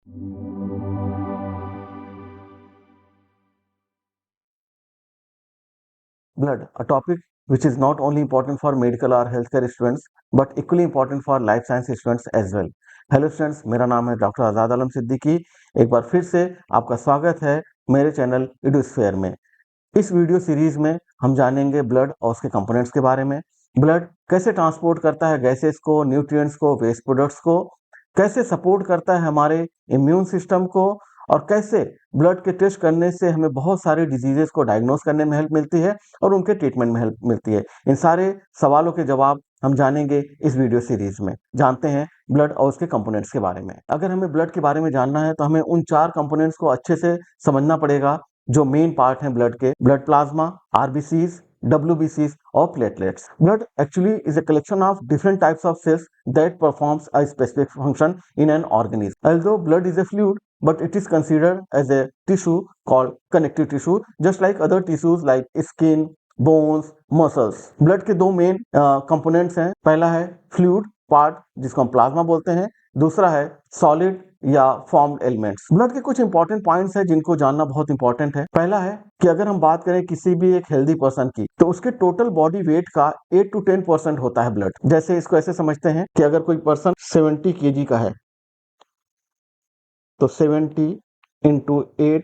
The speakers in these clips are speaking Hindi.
Blood, a topic which is not only important for medical or healthcare students but equally important for life science students as well. Hello students, मेरा नाम है डॉक्टर आज़ाद आलम सिद्दीकी। एक बार फिर से आपका स्वागत है मेरे चैनल इडोस्फेयर में। इस वीडियो सीरीज में हम जानेंगे ब्लड और उसके कंपोनेंट्स के बारे में। ब्लड कैसे ट्रांसपोर्ट करता है गैसेस को, न्यूट्रिएंट्स को, वेस्ट प्रोडक्ट्स को, कैसे सपोर्ट करता है हमारे इम्यून सिस्टम को, और कैसे ब्लड के टेस्ट करने से हमें बहुत सारे डिजीजेस को डायग्नोस करने में हेल्प मिलती है और उनके ट्रीटमेंट में हेल्प मिलती है। इन सारे सवालों के जवाब हम जानेंगे इस वीडियो सीरीज में। जानते हैं ब्लड और उसके कंपोनेंट्स के बारे में। अगर हमें ब्लड के बारे में जानना है तो हमें उन 4 कंपोनेंट्स को अच्छे से समझना पड़ेगा जो मेन पार्ट हैं ब्लड के: blood plasma, RBCs, WBCs or platelets. Blood actually is a collection of different types of cells that performs a specific function in an organism. Although blood is a fluid, but it is considered as a tissue called connective tissue, just like other tissues like skin, bones, muscles. Blood के दो मेन कंपोनेंट्स हैं। पहला है फ्लूइड पार्ट जिसको हम प्लाज्मा बोलते हैं, दूसरा है सॉलिड या फॉर्म्ड एलिमेंट्स। ब्लड के कुछ इंपॉर्टेंट पॉइंट्स हैं जिनको जानना बहुत इंपॉर्टेंट है। पहला है कि अगर हम बात करें किसी भी एक हेल्दी पर्सन की, तो उसके टोटल बॉडी वेट का 8 to 10% होता है ब्लड। जैसे इसको ऐसे समझते हैं कि अगर कोई पर्सन 70 kg का है तो 70 इंटू 8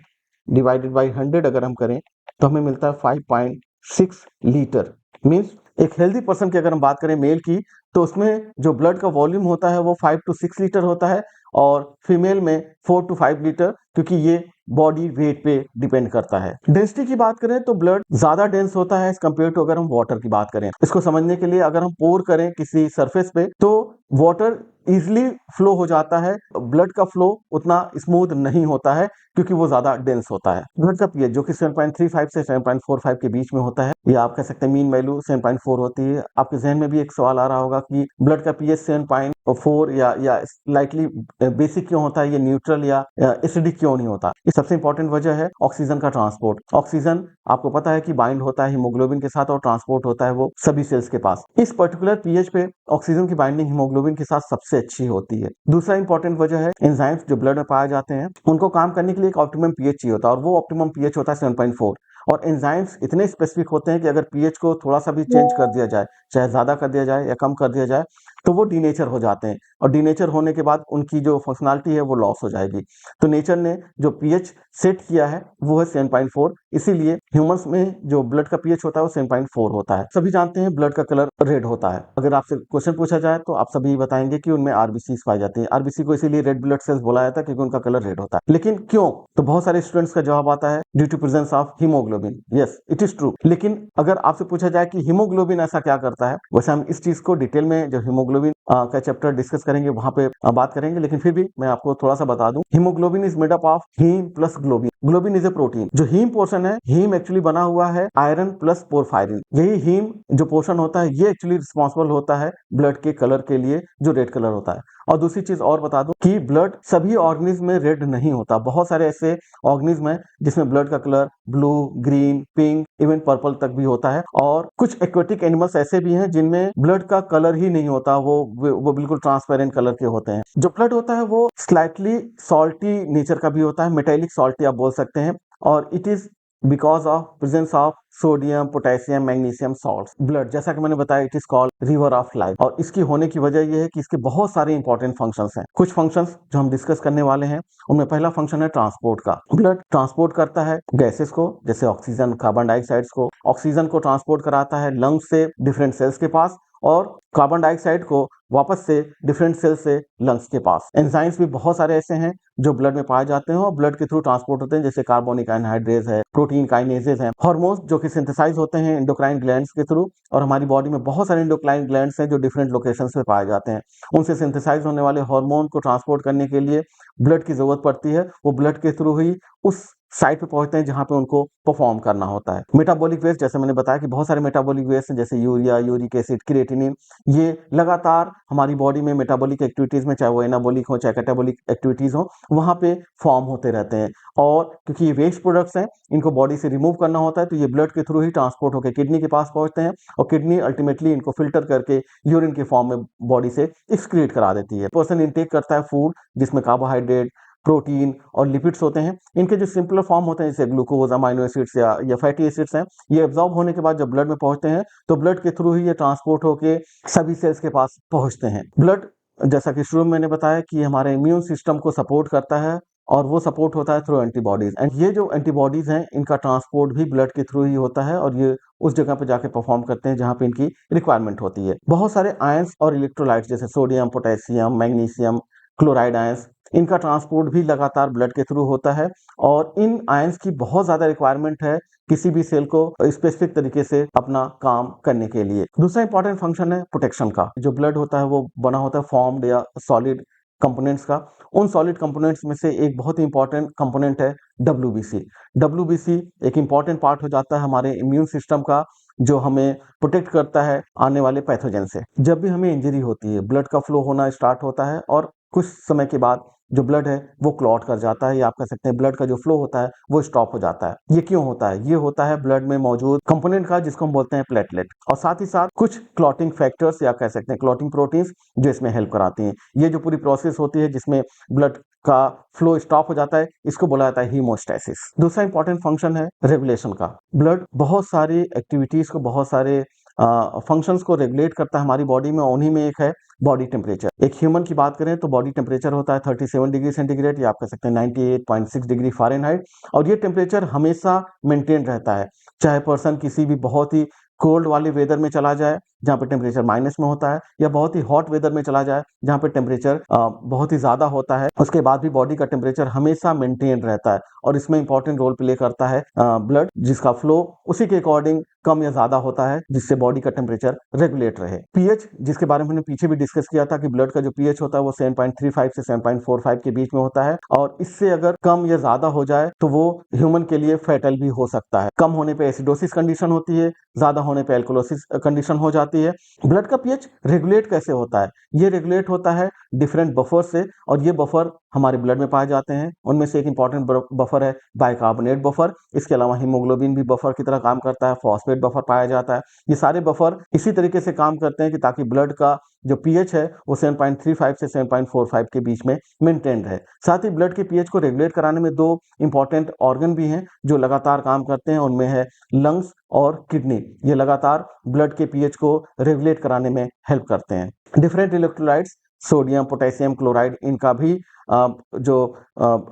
डिवाइडेड बाई 100 अगर हम करें तो हमें मिलता है 5.6 लीटर। मीन्स एक हेल्दी पर्सन की अगर हम बात करें मेल की, तो उसमें जो ब्लड का वॉल्यूम होता है वो 5 to 6 लीटर होता है, और फीमेल में 4 to 5 लीटर, क्योंकि ये बॉडी वेट पे डिपेंड करता है। डेंसिटी की बात करें तो ब्लड ज्यादा डेंस होता है एज कम्पेयर टू अगर हम वाटर की बात करें। इसको समझने के लिए अगर हम पोर करें किसी सरफेस पे तो वाटर इजिली फ्लो हो जाता है, ब्लड का फ्लो उतना स्मूथ नहीं होता है क्योंकि वो ज्यादा डेंस होता है। ब्लड का पीएच जो कि 7.35 से 7.45 के बीच में होता है, या आप कह सकते हैं मीन वैल्यू 7.4 होती है। आपके जहन में भी एक सवाल आ रहा होगा कि ब्लड का पीएच 7.4 या स्लाइटली बेसिक क्यों होता है, ये न्यूट्रल या एसिडिक क्यों नहीं होता। इस सबसे इंपॉर्टेंट वजह है ऑक्सीजन का ट्रांसपोर्ट। ऑक्सीजन आपको पता है कि बाइंड होता है हीमोग्लोबिन के साथ और ट्रांसपोर्ट होता है वो सभी सेल्स के पास। इस पर्टिकुलर पीएच पे ऑक्सीजन की बाइंडिंग हीमोग्लोबिन के साथ सबसे अच्छी होती है। दूसरा इंपॉर्टेंट वजह है एंजाइम्स जो ब्लड में पाए जाते हैं, उनको काम करने के लिए एक ऑप्टिमम पीएच चाहिए होता है, और वो ऑप्टिमम पीएच होता है 7.4। और एंजाइम्स इतने स्पेसिफिक होते हैं कि अगर पीएच को थोड़ा सा भी चेंज कर दिया जाए, चाहे ज्यादा कर दिया जाए या कम कर दिया जाए, तो वो डीनेचर हो जाते हैं, और डीनेचर होने के बाद उनकी जो फंक्शनैलिटी है वो लॉस हो जाएगी। तो नेचर ने जो पीएच सेट किया है वो है 7.4, इसीलिए ह्यूमंस में जो ब्लड का पीएच होता है वो 7.4 होता है। सभी जानते हैं ब्लड का कलर रेड होता है। अगर आपसे क्वेश्चन पूछा जाए तो आप सभी बताएंगे कि उनमें आरबीसी पाई जाती है। आरबीसी को इसीलिए रेड ब्लड सेल्स बोला जाता है क्योंकि उनका कलर रेड होता है। लेकिन क्यों? तो बहुत सारे स्टूडेंट्स का जवाब आता है due to presence of haemoglobin. Yes, it is true. लेकिन अगर आपसे पूछा जाए कि हीमोग्लोबिन ऐसा क्या करता है, वैसे हम इस चीज को डिटेल में जब हीमोग्लोबिन का चैप्टर डिस्कस करेंगे वहां पे बात करेंगे, लेकिन फिर भी मैं आपको थोड़ा सा बता दूं। Haemoglobin is made up of haem plus globin. Globin is a protein. जो हीम पोर्शन है, हीम एक्चुअली बना हुआ है आयरन प्लस पोरफायरिन। यही हीम जो पोर्शन होता है ये एक्चुअली रिस्पॉन्सिबल होता है ब्लड के कलर के लिए, जो रेड कलर होता है। और दूसरी चीज और बता दूं कि ब्लड सभी ऑर्गेनिज्म में रेड नहीं होता। बहुत सारे ऐसे ऑर्गेनिज्म है जिसमें ब्लड का colour blue, green, pink, even purple तक भी होता है। और कुछ एक्वेटिक एनिमल्स ऐसे भी हैं जिनमें ब्लड का कलर ही नहीं होता, वो बिल्कुल ट्रांसपेरेंट कलर के होते हैं। जो ब्लड होता है वो स्लाइटली सॉल्टी नेचर का भी होता है, मेटेलिक सॉल्टी आप बोल सकते हैं, और it is because of presence of sodium, potassium, magnesium salts. Blood जैसा कि मैंने बताया it is called river of life, और इसकी होने की वजह यह है कि इसके बहुत सारे इंपॉर्टेंट फंक्शंस हैं। कुछ फंक्शंस जो हम डिस्कस करने वाले हैं उनमें पहला फंक्शन है ट्रांसपोर्ट का। ब्लड ट्रांसपोर्ट करता है गैसेस को, जैसे ऑक्सीजन, कार्बन डाइऑक्साइड को। ऑक्सीजन को ट्रांसपोर्ट कराता है लंग्स से डिफरेंट सेल्स के पास, और कार्बन डाइऑक्साइड को वापस से डिफरेंट सेल से लंग्स के पास। एंजाइम्स भी बहुत सारे ऐसे हैं जो ब्लड में पाए जाते हैं और ब्लड के थ्रू ट्रांसपोर्ट होते हैं, जैसे कार्बोनिक एनहाइड्रेज है, प्रोटीन काइनेजेस हैं, हार्मोन्स जो कि सिंथेसाइज होते हैं एंडोक्राइन ग्लैंड्स के थ्रू। और हमारी बॉडी में बहुत सारे एंडोक्राइन ग्लैंड्स हैं जो डिफरेंट लोकेशंस पे पाए जाते हैं। उनसे सिंथेसाइज होने वाले हार्मोन को ट्रांसपोर्ट करने के लिए ब्लड की जरूरत पड़ती है। वो ब्लड के थ्रू ही उस साइट पे पहुंचते हैं जहां पे उनको परफॉर्म करना होता है। मेटाबॉलिक वेस्ट, जैसे मैंने बताया कि बहुत सारे मेटाबॉलिक वेस्ट हैं, जैसे यूरिया, यूरिक एसिड, क्रिएटिनिन, ये लगातार हमारी बॉडी में मेटाबॉलिक एक्टिविटीज में, चाहे वो एनाबॉलिक हो चाहे कैटाबॉलिक एक्टिविटीज हो, वहां पे फॉर्म होते रहते हैं। और क्योंकि ये वेस्ट प्रोडक्ट्स हैं, इनको बॉडी से रिमूव करना होता है, तो ये ब्लड के थ्रू ही ट्रांसपोर्ट होकर किडनी के पास पहुंचते हैं, और किडनी अल्टीमेटली इनको फिल्टर करके यूरिन के फॉर्म में बॉडी से एक्सक्रीट करा देती है। पर्सन इनटेक करता है फूड जिसमें कार्बोहाइड्रेट, प्रोटीन और लिपिड्स होते हैं। इनके जो सिंपलर फॉर्म होते हैं जैसे ग्लूकोज, अमाइनो एसिड्स या फैटी एसिड्स हैं, ये एब्जॉर्ब होने के बाद जब ब्लड में पहुंचते हैं तो ब्लड के थ्रू ही ये ट्रांसपोर्ट होके सभी सेल्स के पास पहुंचते हैं। ब्लड, जैसा कि शुरू में मैंने बताया, कि हमारे इम्यून सिस्टम को सपोर्ट करता है और वो सपोर्ट होता है थ्रू एंटीबॉडीज। एंड ये जो एंटीबॉडीज हैं इनका ट्रांसपोर्ट भी ब्लड के थ्रू ही होता है और ये उस जगह पे जाके परफॉर्म करते हैं जहाँ पे इनकी रिक्वायरमेंट होती है। बहुत सारे आयंस और इलेक्ट्रोलाइट्स जैसे sodium, potassium, magnesium, chloride ions, इनका ट्रांसपोर्ट भी लगातार ब्लड के थ्रू होता है और इन आयंस की बहुत ज्यादा रिक्वायरमेंट है किसी भी सेल को स्पेसिफिक तरीके से अपना काम करने के लिए। दूसरा इंपॉर्टेंट फंक्शन है प्रोटेक्शन का। जो ब्लड होता है वो बना होता है फॉर्म्ड या सॉलिड कंपोनेंट्स का। उन सॉलिड कंपोनेंट्स में से एक बहुत ही इंपॉर्टेंट कंपोनेंट है डब्ल्यूबीसी। डब्ल्यूबीसी एक इंपॉर्टेंट पार्ट हो जाता है हमारे इम्यून सिस्टम का, जो हमें प्रोटेक्ट करता है आने वाले पैथोजन से। जब भी हमें इंजरी होती है, ब्लड का फ्लो होना स्टार्ट होता है और कुछ समय के बाद जो ब्लड है वो क्लॉट कर जाता है, या आप कह सकते हैं ब्लड का जो फ्लो होता है वो स्टॉप हो जाता है। ये क्यों होता है? ये होता है ब्लड में मौजूद कंपोनेंट का, जिसको हम बोलते हैं प्लेटलेट, और साथ ही साथ कुछ क्लॉटिंग फैक्टर्स या कह सकते हैं क्लॉटिंग प्रोटीन्स जो इसमें हेल्प कराती हैं। ये जो पूरी प्रोसेस होती है जिसमें ब्लड का फ्लो स्टॉप हो जाता है, इसको बोला जाता है हीमोस्टैसिस। दूसरा इंपॉर्टेंट फंक्शन है रेगुलेशन का। ब्लड बहुत सारी एक्टिविटीज को, बहुत सारे फंक्शंस को रेगुलेट करता है हमारी बॉडी में। उन्हीं में एक है बॉडी टेम्परेचर। एक ह्यूमन की बात करें तो बॉडी टेम्परेचर होता है 37 डिग्री सेंटीग्रेड, या आप कह सकते हैं 98.6 डिग्री फ़ारेनहाइट, और ये टेम्परेचर हमेशा मेंटेन रहता है। चाहे पर्सन किसी भी बहुत ही कोल्ड वाले वेदर में चला जाए जहाँ पे टेम्परेचर माइनस में होता है, या बहुत ही हॉट वेदर में चला जाए जहाँ पे टेम्परेचर बहुत ही ज़्यादा होता है, उसके बाद भी बॉडी का टेम्परेचर हमेशा मेंटेन रहता है। और इसमें इंपॉर्टेंट रोल प्ले करता है ब्लड, जिसका फ्लो उसी के अकॉर्डिंग कम या ज़्यादा होता है, जिससे बॉडी का टेम्परेचर रेगुलेट रहे। पीएच, जिसके बारे में हमने पीछे भी डिस्कस किया था कि ब्लड का जो पीएच होता है वो 7.35 से 7.45 के बीच में होता है, और इससे अगर कम या ज़्यादा हो जाए तो वो ह्यूमन के लिए फैटल भी हो सकता है। कम होने पे एसिडोसिस कंडीशन होती है, ज़्यादा होने पे एल्कोलोसिस कंडीशन हो जाती है। ब्लड का पीएच रेगुलेट कैसे होता है? ये रेगुलेट होता है डिफरेंट बफर से, और ये बफर हमारे ब्लड में पाए जाते हैं। उनमें से एक इंपॉर्टेंट बफर है बाइकार्बोनेट बफर। इसके अलावा हीमोग्लोबिन भी बफर की तरह काम करता है, फॉस्फेट बफर पाया जाता है। ये सारे बफर इसी तरीके से काम करते हैं कि ताकि ब्लड का जो पीएच है वो 7.35 से 7.45 के बीच में मेंटेन रहे। साथ ही ब्लड के पीएच को रेगुलेट कराने में दो इंपॉर्टेंट ऑर्गन भी हैं जो लगातार काम करते हैं। उनमें है लंग्स और किडनी। ये लगातार ब्लड के पीएच को रेगुलेट कराने में हेल्प करते हैं। Different electrolytes, sodium, potassium, chloride, इनका भी जो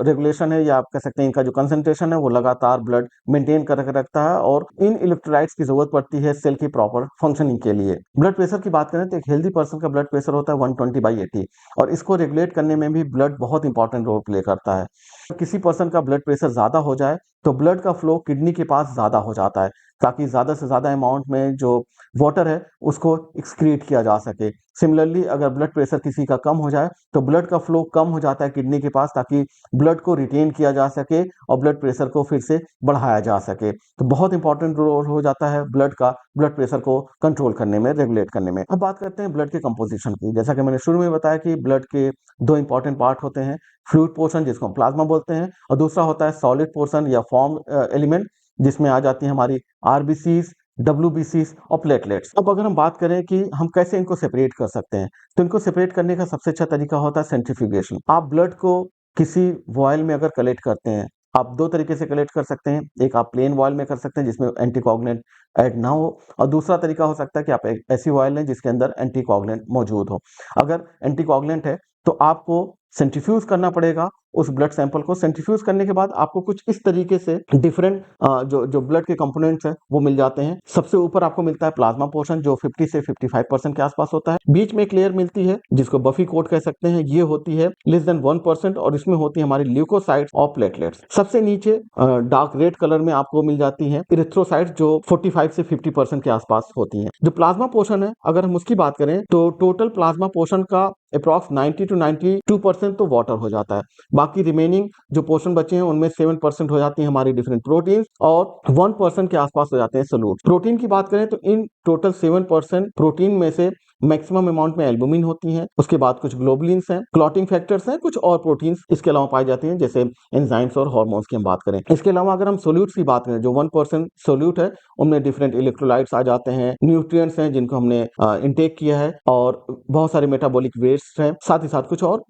रेगुलेशन है, या आप कह सकते हैं इनका जो कंसंट्रेशन है वो लगातार ब्लड मेंटेन करके रखता है, और इन इलेक्ट्रोलाइट्स की जरूरत पड़ती है सेल की प्रॉपर फंक्शनिंग के लिए। ब्लड प्रेशर की बात करें तो एक हेल्दी पर्सन का ब्लड प्रेशर होता है 120/80, और इसको रेगुलेट करने में भी ब्लड बहुत इंपॉर्टेंट रोल प्ले करता है। किसी पर्सन का ब्लड प्रेशर ज्यादा हो जाए तो ब्लड का फ्लो किडनी के पास ज्यादा हो जाता है, ताकि ज्यादा से ज्यादा अमाउंट में जो वाटर है उसको एक्सक्रीट किया जा सके। सिमिलरली अगर ब्लड प्रेशर किसी का कम हो जाए तो ब्लड का फ्लो कम हो जाता है किडनी के पास, ताकि ब्लड को रिटेन किया जा सके और ब्लड प्रेशर को फिर से बढ़ाया जा सके। तो बहुत इंपॉर्टेंट रोल हो जाता है ब्लड का, ब्लड प्रेशर को कंट्रोल करने में, रेगुलेट करने में। अब बात करते हैं ब्लड के कंपोजिशन की। जैसा कि मैंने शुरू में बताया कि ब्लड के दो इंपॉर्टेंट पार्ट होते हैं, फ्लूइड पोर्शन जिसको हम प्लाज्मा बोलते हैं, और दूसरा होता है सॉलिड पोर्शन या फॉर्म एलिमेंट, जिसमें आ जाती है हमारी आरबीसीज, डब्ल्यूबीसीज और प्लेटलेट्स। अब अगर हम बात करें कि हम कैसे इनको सेपरेट कर सकते हैं, तो इनको सेपरेट करने का सबसे अच्छा तरीका होता है सेंट्रीफ्यूगेशन। आप ब्लड को किसी वॉयल में अगर कलेक्ट करते हैं, आप दो तरीके से कलेक्ट कर सकते हैं। एक आप प्लेन वॉयल में कर सकते हैं जिसमें एंटीकोगुलेंट ऐड ना हो, और दूसरा तरीका हो सकता है कि आप एक ऐसी वॉयल लें जिसके अंदर एंटीकोगुलेंट मौजूद हो। अगर एंटीकोगुलेंट है तो आपको सेंट्रीफ्यूज करना पड़ेगा उस ब्लड सैंपल को। सेंट्रीफ्यूज करने के बाद आपको कुछ इस तरीके से डिफरेंट जो ब्लड के कंपोनेंट्स हैं वो मिल जाते हैं। सबसे ऊपर आपको मिलता है प्लाज्मा पोर्शन जो 50 से 55% के आसपास होता है। बीच में एक लेयर मिलती है जिसको बफी कोट कह सकते हैं, ये होती है लेस देन 1%, और इसमें होती है हमारी ल्यूकोसाइट्स और प्लेटलेट्स। सबसे नीचे डार्क रेड कलर में आपको मिल जाती है इरिथ्रोसाइट्स जो 45 से 50% के आसपास होती हैं। जो प्लाज्मा पोर्शन है, अगर हम उसकी बात करें तो टोटल प्लाज्मा पोर्शन का अप्रॉक्स 90 to 92% तो वाटर हो जाता है। बाकी रिमेनिंग जो पोर्शन बचे हैं उनमें 7% हो जाती है हमारी डिफरेंट प्रोटीन, और 1% के आसपास हो जाते हैं सोलूट। प्रोटीन की बात करें तो इन टोटल 7% प्रोटीन में से मैक्सिमम अमाउंट में एल्बुमिन होती हैं, उसके बाद कुछ ग्लोबुलिन्स हैं, क्लॉटिंग फैक्टर्स हैं, कुछ और प्रोटीन्स इसके अलावा पाए जाते हैं, जैसे एंजाइम्स और हार्मोन्स की हम बात करें। इसके अलावा अगर हम सोल्यूट्स की बात करें, जो 1% सोल्यूट है उनमें डिफरेंट इलेक्ट्रोलाइट्स आ जाते हैं, न्यूट्रिएंट्स हैं जिनको हमने इनटेक किया है, और बहुत सारे मेटाबॉलिक वेस्ट हैं, साथ ही साथ कुछ और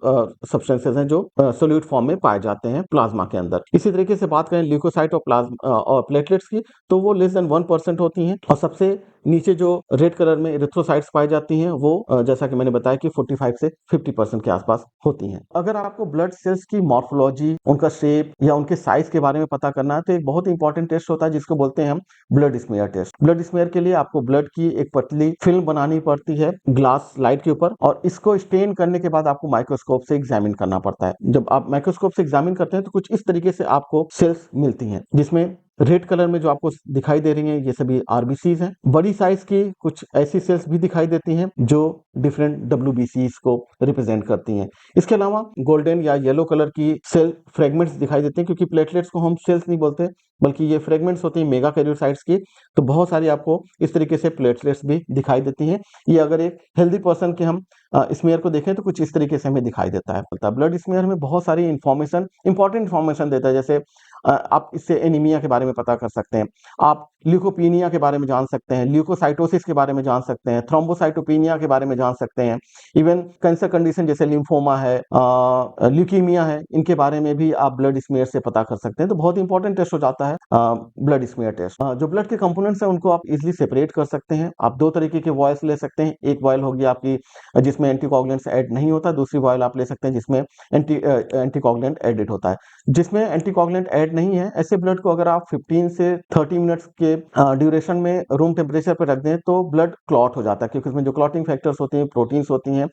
सब्सटेंसेस हैं जो सोल्यूट फॉर्म में पाए जाते हैं प्लाज्मा के अंदर। इसी तरीके से बात करें ल्यूकोसाइट और प्लाज्मा और प्लेटलेट्स की, तो वो लेस देन 1% होती हैं, और सबसे नीचे जो रेड कलर में इरिथ्रोसाइट्स पाई जाती हैं वो जैसा कि मैंने बताया कि 45 से 50% के आसपास होती हैं। अगर आपको ब्लड सेल्स की मॉर्फोलॉजी, उनका शेप या उनके साइज के बारे में पता करना है, तो एक बहुत इंपॉर्टेंट टेस्ट होता है जिसको बोलते हैं हम blood smear test. Blood smear के लिए आपको ब्लड की एक पतली फिल्म बनानी पड़ती है ग्लास स्लाइड के ऊपर, और इसको स्टेन करने के बाद आपको माइक्रोस्कोप से एग्जामिन करना पड़ता है। जब आप माइक्रोस्कोप से एग्जामिन करते हैं तो कुछ इस तरीके से आपको सेल्स मिलती हैं, जिसमें रेड कलर में जो आपको दिखाई दे रही हैं ये सभी आरबीसीज हैं। बड़ी साइज की कुछ ऐसी सेल्स भी दिखाई देती हैं जो डिफरेंट डब्ल्यूबीसीज को रिप्रेजेंट करती हैं। इसके अलावा गोल्डन या येलो कलर की सेल फ्रेगमेंट्स दिखाई देते हैं, क्योंकि प्लेटलेट्स को हम सेल्स नहीं बोलते बल्कि ये फ्रेगमेंट्स होती हैं मेगा कैरियोसाइट्स की। तो बहुत सारी आपको इस तरीके से प्लेटलेट्स भी दिखाई देती हैं। ये अगर एक हेल्दी पर्सन के हम स्मीयर को देखें तो कुछ इस तरीके से हमें दिखाई देता है। ब्लड स्मीयर में बहुत सारी इंपॉर्टेंट इंफॉर्मेशन देता है, जैसे आप इससे एनीमिया के बारे में पता कर सकते हैं, आप ल्यूकोपीनिया के बारे में जान सकते हैं, ल्यूकोसाइटोसिस के बारे में जान सकते हैं, थ्रोम्बोसाइटोपिनिया के बारे में जान सकते हैं, इवन कैंसर कंडीशन जैसे लिम्फोमा है, ल्यूकीमिया है, इनके बारे में भी आप ब्लड स्मीयर से पता कर सकते हैं। तो बहुत इंपॉर्टेंट टेस्ट हो जाता है ब्लड स्मीयर टेस्ट। जो ब्लड के कंपोनेंट्स हैं उनको आप इजिली सेपरेट कर सकते हैं। आप दो तरीके के वॉयल्स ले सकते हैं, एक वॉयल होगी आपकी जिसमें एंटीकोगुलेंट्स ऐड नहीं होता, दूसरी वॉयल आप ले सकते हैं जिसमें एंटीकोगुलेंट एडेड होता है। जिसमें एंटीकोगुलेंट ऐड नहीं है, ऐसे ब्लड को अगर आप 15 से 30 मिनट्स के ड्यूरेशन में रूम टेम्परेचर पर रख दें तो ब्लड क्लॉट हो जाता है, क्योंकि उसमें जो क्लॉटिंग फैक्टर्स होती हैं, प्रोटीन्स होती हैं,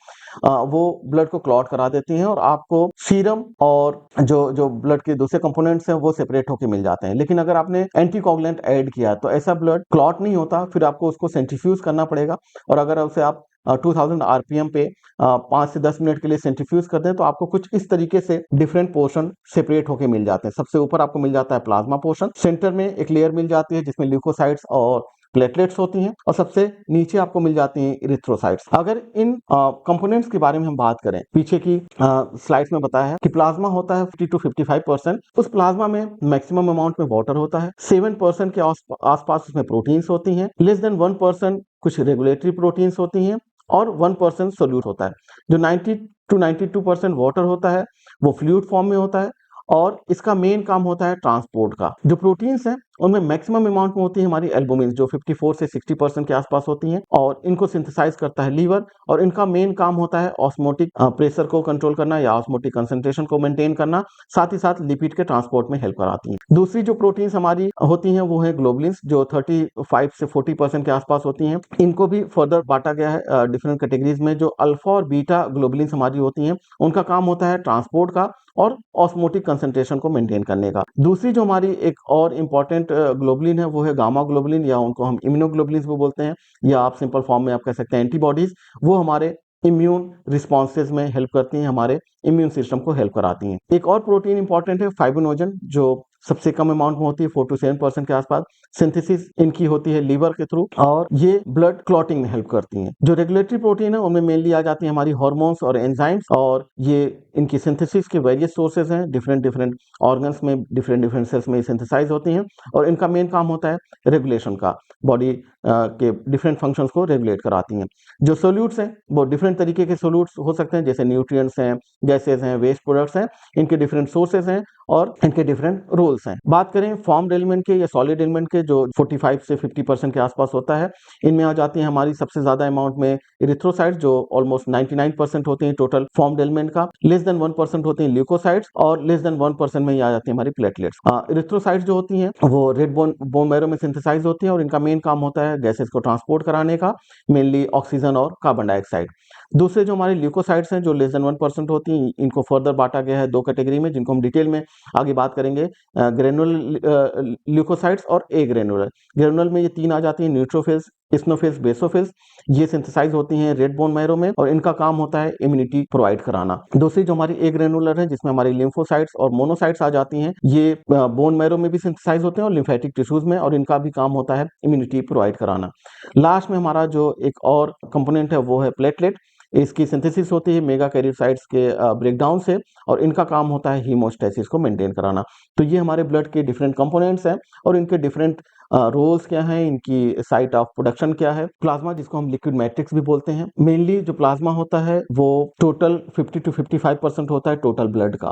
वो ब्लड को क्लॉट करा देती हैं, और आपको सीरम और जो जो ब्लड के दूसरे कंपोनेंट्स हैं वो सेपरेट होकर मिल जाते हैं। लेकिन अगर आपने एंटीकोगुलेंट ऐड किया तो ऐसा ब्लड क्लॉट नहीं होता, फिर आपको उसको सेंट्रीफ्यूज करना पड़ेगा, और अगर उसे आप 2000 आरपीएम पे 5 से 10 मिनट के लिए सेंट्रीफ्यूज कर दें तो आपको कुछ इस तरीके से डिफरेंट पोर्शन सेपरेट होके मिल जाते हैं। सबसे ऊपर आपको मिल जाता है प्लाज्मा पोर्शन, सेंटर में एक लेयर मिल जाती है जिसमें ल्यूकोसाइट्स और प्लेटलेट्स होती हैं, और सबसे नीचे आपको मिल जाती हैं इरिथ्रोसाइट्स। अगर इन कंपोनेंट्स के बारे में हम बात करें, पीछे की स्लाइड्स में बताया है कि प्लाज्मा होता है 50 to 55%। उस प्लाज्मा में मैक्सिमम अमाउंट में वाटर होता है, 7% के आसपास उसमें प्रोटीन्स होती हैं, लेस देन 1% कुछ रेगुलेटरी प्रोटीन्स होती हैं, और 1% सोल्यूट होता है। जो 90 to 92% वाटर होता है वो फ्लूइड फॉर्म में होता है, और इसका मेन काम होता है ट्रांसपोर्ट का। जो प्रोटीन्स हैं उनमें मैक्सिमम अमाउंट में होती है हमारी एल्बुमिन, जो 54 से 60% के आसपास होती हैं, और इनको सिंथेसाइज करता है लीवर, और इनका मेन काम होता है ऑस्मोटिक प्रेशर को कंट्रोल करना या ऑस्मोटिक कंसंट्रेशन को मेंटेन करना, साथ ही साथ लिपिड के ट्रांसपोर्ट में हेल्प कराती हैं। दूसरी जो प्रोटीन्स हमारी होती हैं वो है ग्लोबुलिन्स, जो 35 से 40% के आसपास होती हैं। इनको भी फर्दर बांटा गया है डिफरेंट कैटेगरीज में। जो अल्फा और बीटा ग्लोबुलिन्स हमारी होती हैं उनका काम होता है ट्रांसपोर्ट का और ऑस्मोटिक कंसंट्रेशन को मेंटेन करने का। दूसरी जो हमारी एक और इंपॉर्टेंट ग्लोबुलिन है वो है गामा ग्लोबुलिन, या उनको हम इम्यूनोग्लोबुलिन्स भी बोलते हैं, या आप सिंपल फॉर्म में आप कह सकते हैं एंटीबॉडीज। वो हमारे इम्यून रिस्पॉन्सेज में हेल्प करती हैं, हमारे इम्यून सिस्टम को हेल्प कराती हैं। एक और प्रोटीन इंपॉर्टेंट है फाइब्रिनोजन, जो सबसे कम अमाउंट में होती है 4 to 7% के आसपास। सिंथेसिस इनकी होती है लीवर के थ्रू, और ये ब्लड क्लॉटिंग में हेल्प करती हैं। जो रेगुलेटरी प्रोटीन है उनमें मेनली आ जाती है हमारी हार्मोन्स और एंजाइम्स, और ये इनकी सिंथेसिस के वेरियस सोर्सेज हैं, डिफरेंट ऑर्गन्स में डिफरेंट सेल्स में सिंथेसाइज होती हैं, और इनका मेन काम होता है रेगुलेशन का, बॉडी के डिफरेंट फंक्शंस को रेगुलेट कराती हैं। जो सोल्यूट्स हैं वो डिफरेंट तरीके के सोल्यूट्स हो सकते हैं, जैसे न्यूट्रिएंट्स हैं, गैसेज हैं, वेस्ट प्रोडक्ट्स हैं, इनके डिफरेंट सोर्सेज हैं और इनके डिफरेंट रोल्स हैं। बात करें फॉर्म्ड एलिमेंट के या सॉलिड एलिमेंट के, जो 45 से 50% के आसपास होता है, इनमें आ जाती है हमारी सबसे ज्यादा अमाउंट में इरिथ्रोसाइट्स, जो ऑलमोस्ट 99% होते हैं टोटल फॉर्म्ड एलिमेंट का। लेस देन 1% होते हैं ल्यूकोसाइट्स, और लेस देन 1% में ही आ जाती है हमारी प्लेटलेट्स। इरिथ्रोसाइट्स जो होती हैं वो रेड बोन मैरो में सिंथेसाइज होती हैं, और इनका मेन काम होता है गैसेस को ट्रांसपोर्ट कराने का, मेनली ऑक्सीजन और कार्बन डाइऑक्साइड। दूसरे जो हमारे ल्यूकोसाइट्स हैं जो लेस देन 1% होती हैं, इनको फर्दर बांटा गया है 2 कैटेगरी में, जिनको हम डिटेल में आगे बात करेंगे। ग्रेनुलर ल्यूकोसाइट्स और ए ग्रेनुलर। ग्रेनुलर में ये 3 आ जाती हैं, न्यूट्रोफिल्स, स्नोफिल्स, बेसोफिल्स, ये सिंथेसाइज होती हैं रेड बोन मैरो में और इनका काम होता है इम्यूनिटी प्रोवाइड कराना। दूसरी जो हमारी ए ग्रेनुलर है जिसमें हमारी लिम्फोसाइट्स और मोनोसाइट्स आ जाती हैं, ये बोन मैरो में भी सिंथेसाइज होते हैं और लिम्फेटिक टिश्यूज में, और इनका भी काम होता है इम्यूनिटी प्रोवाइड कराना। लास्ट में हमारा जो एक और कंपोनेंट है वो है प्लेटलेट। इसकी सिंथेसिस होती है मेगा कैरियोसाइट्स के ब्रेकडाउन से, और इनका काम होता है हीमोस्टेसिस को मेंटेन कराना। तो ये हमारे ब्लड के डिफरेंट कंपोनेंट्स हैं और इनके डिफरेंट रोल्स क्या हैं, इनकी साइट ऑफ प्रोडक्शन क्या है। प्लाज्मा, जिसको हम लिक्विड मैट्रिक्स भी बोलते हैं, मेनली जो प्लाज्मा होता है वो टोटल 50 to 55% होता है टोटल ब्लड का,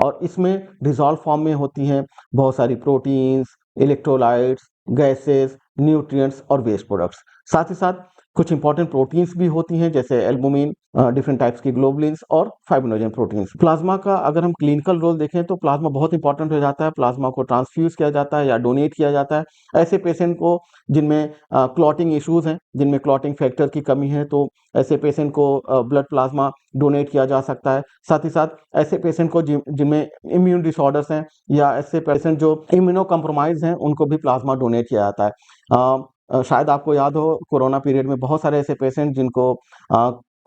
और इसमें डिजॉल्व फॉर्म में होती हैं बहुत सारी प्रोटीन्स, इलेक्ट्रोलाइट्स, गैसेस, न्यूट्रिएंट्स और वेस्ट प्रोडक्ट्स। साथ ही साथ कुछ इंपॉर्टेंट प्रोटीन्स भी होती हैं जैसे एल्बुमिन, डिफरेंट टाइप्स की ग्लोबुलिन्स और फाइब्रिनोजन प्रोटीन्स। प्लाज्मा का अगर हम क्लिनिकल रोल देखें तो प्लाज्मा बहुत इंपॉर्टेंट हो जाता है। प्लाज्मा को ट्रांसफ्यूज किया जाता है या डोनेट किया जाता है ऐसे पेशेंट को जिनमें क्लॉटिंग इश्यूज हैं, जिनमें क्लॉटिंग फैक्टर की कमी है, तो ऐसे पेशेंट को ब्लड प्लाज्मा डोनेट किया जा सकता है। साथ ही साथ ऐसे पेशेंट को जिनमें इम्यून डिसऑर्डर्स हैं या ऐसे पेशेंट जो इम्यूनो कम्प्रोमाइज हैं, उनको भी प्लाज्मा डोनेट किया जाता है। शायद आपको याद हो कोरोना पीरियड में बहुत सारे ऐसे पेशेंट जिनको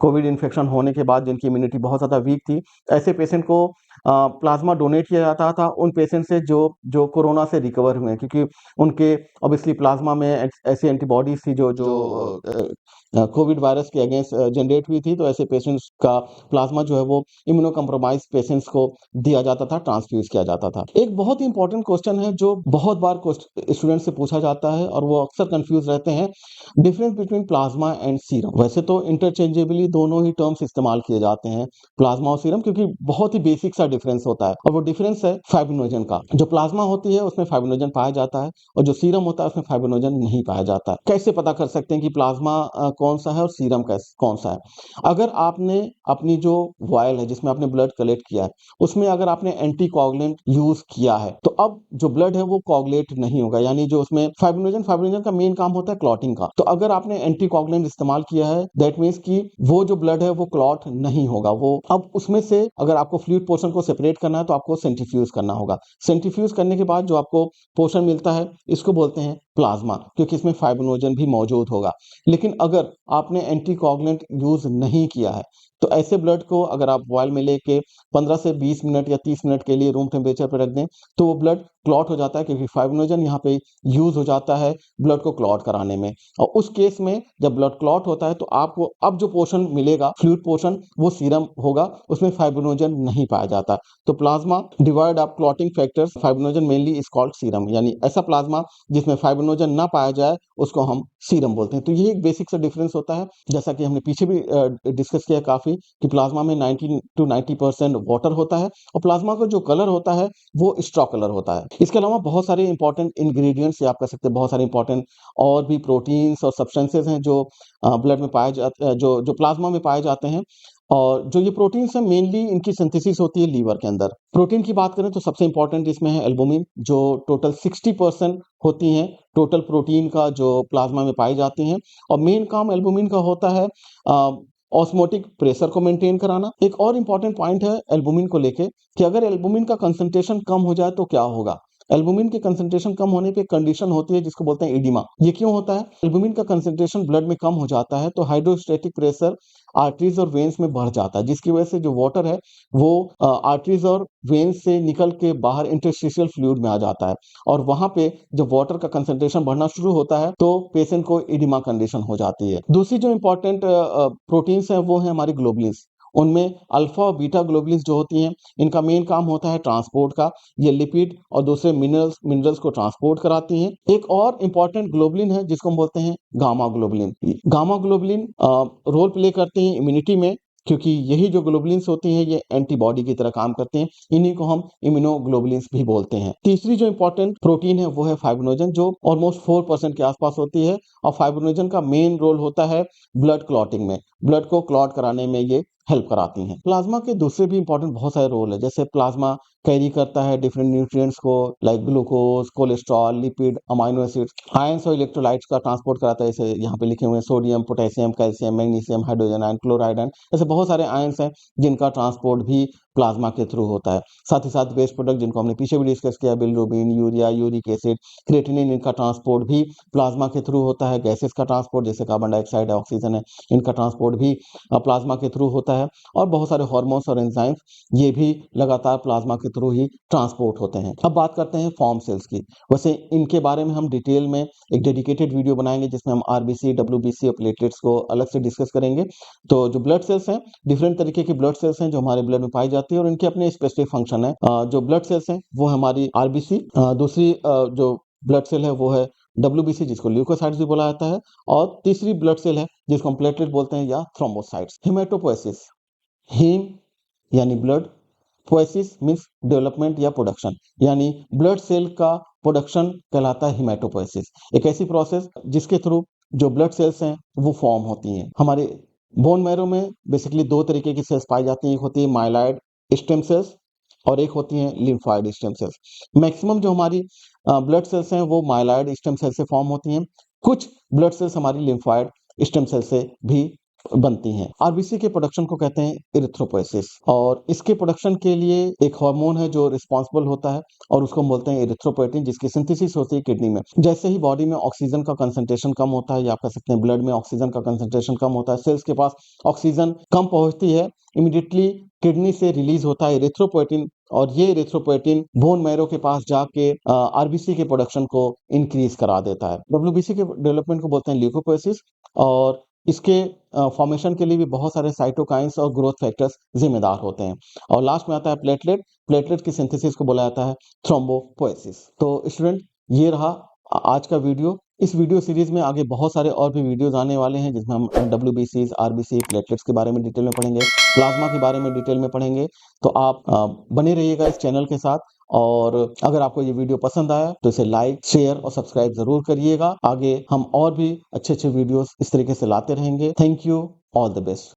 कोविड इन्फेक्शन होने के बाद जिनकी इम्यूनिटी बहुत ज़्यादा वीक थी, ऐसे पेशेंट को प्लाज्मा डोनेट किया जाता था उन पेशेंट से जो जो कोरोना से रिकवर हुए हैं, क्योंकि उनके ऑब्वियसली प्लाज्मा में ऐसी एंटीबॉडीज थी जो जो कोविड वायरस के अगेंस्ट जनरेट हुई थी। तो ऐसे पेशेंट्स का प्लाज्मा जो है वो इम्यूनो कम्प्रोमाइज पेशेंट्स को दिया जाता था, ट्रांसफ्यूज किया जाता था। एक बहुत ही इंपॉर्टेंट क्वेश्चन है जो बहुत बार स्टूडेंट से पूछा जाता है और वो अक्सर कंफ्यूज रहते हैं, difference between plasma and serum. वैसे तो इंटरचेंजेबली दोनों ही टर्म्स इस्तेमाल किए जाते हैं, प्लाज्मा और सीरम, क्योंकि बहुत ही बेसिक सा डिफरेंस होता है, और वो डिफरेंस है फाइब्रिनोजन का। जो प्लाज्मा होती है उसमें फाइब्रिनोजन पाया जाता है और जो सीरम होता है उसमें फाइब्रिनोजन नहीं पाया जाता है। कैसे पता कर सकते हैं कि प्लाज्मा कौन सा है और सीरम कौन सा है? अगर आपने अपनी जो वायल है जिसमें आपने ब्लड कलेक्ट किया है उसमें अगर आपने एंटीकोगुलेंट यूज किया है, तो अब जो ब्लड है वो कोगुलेट नहीं होगा, यानी जो उसमें फाइब्रिनोजन का मेन काम होता है क्लॉटिंग का। तो अगर आपने एंटीकोगुलेंट इस्तेमाल किया है, दैट मीन्स कि वो जो ब्लड है वो क्लॉट नहीं होगा। वो अब उसमें से अगर आपको फ्लूइड पोर्शन को सेपरेट करना है तो आपको सेंट्रीफ्यूज करना होगा। सेंट्रीफ्यूज करने के बाद जो आपको पोर्शन मिलता है इसको बोलते हैं प्लाज्मा, क्योंकि इसमें फाइब्रिनोजन भी मौजूद होगा। लेकिन अगर आपने एंटीकोगुलेंट यूज नहीं किया है तो ऐसे ब्लड को अगर आप बॉयल में लेके 15 से 20 मिनट या 30 मिनट के लिए रूम टेम्परेचर पर रख दें तो वो ब्लड क्लॉट हो जाता है, क्योंकि फाइब्रिनोजन यहाँ पे यूज हो जाता है ब्लड को क्लॉट कराने में। और उस केस में जब ब्लड क्लॉट होता है तो आपको अब जो पोर्शन मिलेगा फ्लूइड पोर्शन वो सीरम होगा, उसमें फाइब्रिनोजन नहीं पाया जाता। तो plasma divide of clotting factors fibrinogen mainly is called serum, यानी ऐसा प्लाज्मा जिसमें फाइब्रिनोजन ना पाया जाए उसको हम सीरम बोलते हैं। तो ये एक बेसिक सा डिफरेंस होता है। जैसा कि हमने पीछे भी डिस्कस किया काफी कि प्लाज्मा में 90 to 90% वाटर होता है और प्लाज्मा का जो कलर होता है वो स्ट्रॉ कलर होता है। इसके अलावा बहुत सारे इंपॉर्टेंट इंग्रेडिएंट्स या आप कह सकते हैं बहुत सारे इंपॉर्टेंट और भी प्रोटीन्स और सब्सटेंसेस हैं जो ब्लड में पाए जाते जो जो प्लाज्मा में पाए जाते हैं। और जो ये प्रोटीन्स हैं मेनली इनकी सिंथेसिस होती है लीवर के अंदर। प्रोटीन की बात करें तो सबसे इंपॉर्टेंट इसमें है एल्बुमिन, जो टोटल 60% होती हैं टोटल प्रोटीन का जो प्लाज्मा में पाई जाती हैं। और मेन काम एल्बुमिन का होता है ऑस्मोटिक प्रेशर को मेंटेन कराना। एक और इंपॉर्टेंट पॉइंट है एल्बुमिन को लेके कि अगर एल्बुमिन का कंसंट्रेशन कम हो जाए तो क्या होगा। एल्बुमिन के कंसंट्रेशन कम होने पे कंडीशन होती है जिसको बोलते हैं एडिमा। ये क्यों होता है? एल्बुमिन का कंसंट्रेशन ब्लड में कम हो जाता है तो हाइड्रोस्टैटिक प्रेशर आर्टरीज और वेन्स में बढ़ जाता है, जिसकी वजह से जो वाटर है वो आर्टरीज और वेन्स से निकल के बाहर इंटरस्टिशियल फ्लूइड में आ जाता है, और वहां पे जब वाटर का कंसंट्रेशन बढ़ना शुरू होता है तो पेशेंट को एडिमा कंडीशन हो जाती है। दूसरी जो इंपॉर्टेंट प्रोटीन्स हैं वो है हमारी ग्लोबुलिन्स। उनमें अल्फा और बीटा ग्लोबुलिन्स जो होती हैं इनका मेन काम होता है ट्रांसपोर्ट का। ये लिपिड और दूसरे मिनरल्स को ट्रांसपोर्ट कराती हैं। एक और इंपॉर्टेंट ग्लोबुलिन है जिसको हम बोलते हैं gamma globulin. Gamma globulin role play करते हैं इम्यूनिटी में, क्योंकि यही जो ग्लोबुलिन्स होती हैं ये एंटीबॉडी की तरह काम करते हैं। इन्हीं को हम इम्यूनोग्लोबुलिन्स भी बोलते हैं। तीसरी जो इंपॉर्टेंट प्रोटीन है वो है फाइब्रिनोजन, जो ऑलमोस्ट 4% के आसपास होती है। और फाइब्रिनोजन का मेन रोल होता है ब्लड क्लॉटिंग में, ब्लड को क्लॉट कराने में ये हेल्प कराती हैं। प्लाज्मा के दूसरे भी इंपॉर्टेंट बहुत सारे रोल है, जैसे प्लाज्मा कैरी करता है डिफरेंट न्यूट्रिएंट्स को like glucose, cholesterol, lipid, amino acids, ions और इलेक्ट्रोलाइट्स का ट्रांसपोर्ट कराता है। जैसे यहाँ पे लिखे हुए हैं sodium, potassium, calcium, magnesium, hydrogen ion, chloride ion, ऐसे बहुत सारे आयंस हैं जिनका ट्रांसपोर्ट भी प्लाज्मा के थ्रू होता है। साथ ही साथ वेस्ट प्रोडक्ट जिनको हमने पीछे भी डिस्कस किया, bilirubin, urea, uric acid, creatinine, इनका ट्रांसपोर्ट भी प्लाज्मा के थ्रू होता है। गैसेस का ट्रांसपोर्ट जैसे कार्बन डाइऑक्साइड है, ऑक्सीजन है, इनका ट्रांसपोर्ट भी प्लाज्मा के थ्रू होता है। और बहुत सारे हार्मोन्स और एंजाइम्स ये भी लगातार प्लाज्मा के थ्रू ही ट्रांसपोर्ट होते हैं। अब बात करते हैं फॉर्म सेल्स की। वैसे इनके बारे में हम डिटेल में एक डेडिकेटेड वीडियो बनाएंगे जिसमें हम आरबीसी, डब्ल्यूबीसी और प्लेटलेट्स को अलग से डिस्कस करेंगे। तो जो ब्लड सेल्स हैं, डिफरेंट तरीके की ब्लड सेल्स हैं जो हमारे ब्लड में पाई जाती है और इनके अपने स्पेसिफिक फंक्शन है। जो ब्लड सेल्स हैं वो हमारी आरबीसी, दूसरी जो ब्लड सेल है वो है डब्ल्यूबीसी जिसको ल्यूकोसाइट्स भी बोला जाता है, और तीसरी ब्लड सेल है जिसको हम प्लेटलेट बोलते हैं या थ्रोम्बोसाइट्स। हेमेटोपोएसिस, हीम यानी ब्लड, पोएसिस मीन्स डेवलपमेंट या प्रोडक्शन, यानी ब्लड सेल का प्रोडक्शन कहलाता है हिमेटोपोएसिस। एक ऐसी प्रोसेस जिसके थ्रू जो ब्लड सेल्स हैं वो फॉर्म होती हैं। हमारे बोन मैरो में बेसिकली दो तरीके की सेल्स पाई जाती हैं, एक होती है माइलॉइड स्टेम सेल्स और एक होती हैं लिम्फॉइड स्टेम सेल्स। मैक्सिमम जो हमारी ब्लड सेल्स हैं वो माइलॉइड स्टेम सेल से फॉर्म होती हैं। कुछ ब्लड सेल्स हमारी लिम्फॉइड स्टेम सेल से भी बनती हैं। आरबीसी के प्रोडक्शन को कहते हैं इरिथ्रोपोएसिस, और इसके प्रोडक्शन के लिए एक हार्मोन है जो रिस्पांसिबल होता है और उसको हम बोलते हैं इरिथ्रोपोएटिन, जिसकी सिंथेसिस होती है किडनी में। जैसे ही बॉडी में ऑक्सीजन का कंसंट्रेशन कम होता है, या आप कह सकते हैं ब्लड में ऑक्सीजन का कंसंट्रेशन कम होता है, सेल्स के पास ऑक्सीजन कम पहुंचती है, इमीडिएटली किडनी से रिलीज होता है इरिथ्रोपोएटिन, और ये इरिथ्रोपोएटिन बोन मैरो के पास जाके आरबीसी के प्रोडक्शन को इंक्रीज करा देता है। डब्ल्यूबीसी के डेवलपमेंट को बोलते हैं ल्यूकोपोएसिस, और इसके फॉर्मेशन के लिए भी बहुत सारे साइटोकाइंस और ग्रोथ फैक्टर्स जिम्मेदार होते हैं। और लास्ट में आता है प्लेटलेट। प्लेटलेट की सिंथेसिस को बोला जाता है थ्रोम्बोपोएसिस। तो स्टूडेंट, ये रहा आज का वीडियो। इस वीडियो सीरीज में आगे बहुत सारे और भी वीडियोस आने वाले हैं जिसमें हम डब्ल्यूबीसी, आरबीसी, प्लेटलेट्स के बारे में डिटेल में पढ़ेंगे, प्लाज्मा के बारे में डिटेल में पढ़ेंगे। तो आप बने रहिएगा इस चैनल के साथ, और अगर आपको ये वीडियो पसंद आया तो इसे लाइक, शेयर और सब्सक्राइब जरूर करिएगा। आगे हम और भी अच्छे अच्छे वीडियोस इस तरीके से लाते रहेंगे। Thank you, all the best.